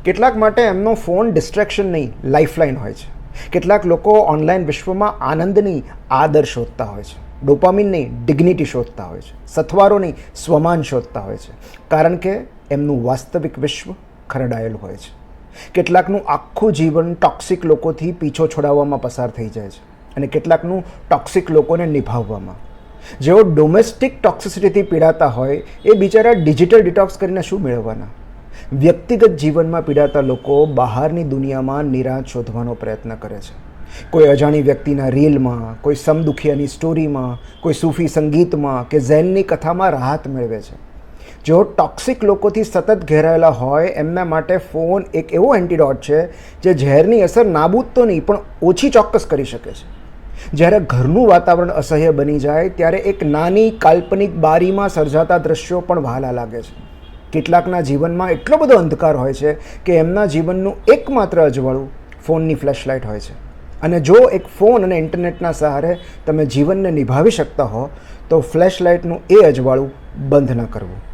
કેટલાક માટે એમનો ફોન ડિસ્ટ્રેક્શન નહીં, લાઇફલાઇન હોય છે. કેટલાક લોકો ઓનલાઈન વિશ્વમાં આનંદની આદર શોધતા હોય છે, ડોપામિનની ડિગ્નિટી શોધતા હોય છે, સથવારોની સ્વમાન શોધતા હોય છે, કારણ કે એમનું વાસ્તવિક વિશ્વ ખરડાયેલું હોય છે. કેટલાકનું આખું જીવન ટોક્સિક લોકોથી પીછો છોડાવવામાં પસાર થઈ જાય છે અને કેટલાકનું ટોક્સિક લોકોને નિભાવવામાં. જેઓ ડોમેસ્ટિક ટોક્સિસિટીથી પીડાતા હોય એ બિચારા ડિજિટલ ડિટોક્સ કરીને શું મેળવવાના? વ્યક્તિગત જીવનમાં પીડાતા લોકો બહારની દુનિયામાં નિરાશ શોધવાનો પ્રયત્ન કરે છે. કોઈ અજાણી વ્યક્તિના રીલમાં, કોઈ સમદુખિયાની સ્ટોરીમાં, કોઈ સૂફી સંગીતમાં કે ઝેનની કથામાં રાહત મેળવે છે. જેઓ ટોક્સિક લોકોથી સતત ઘેરાયેલા હોય એમના માટે ફોન એક એવો એન્ટીડોટ છે જે ઝેરની અસર નાબૂદ તો નહીં પણ ઓછી ચોક્કસ કરી શકે છે. જ્યારે ઘરનું વાતાવરણ અસહ્ય બની જાય ત્યારે એક નાની કાલ્પનિક બારીમાં સર્જાતા દ્રશ્યો પણ વહાલા લાગે છે. કેટલાકના જીવનમાં એટલો બધો અંધકાર હોય છે કે એમના જીવનનું એકમાત્ર અજવાળું ફોનની ફ્લેશલાઇટ હોય છે. અને જો એક ફોન અને ઇન્ટરનેટના સહારે તમે જીવનને નિભાવી શકતા હો તો ફ્લેશલાઇટનું એ અજવાળું બંધ ન કરવું.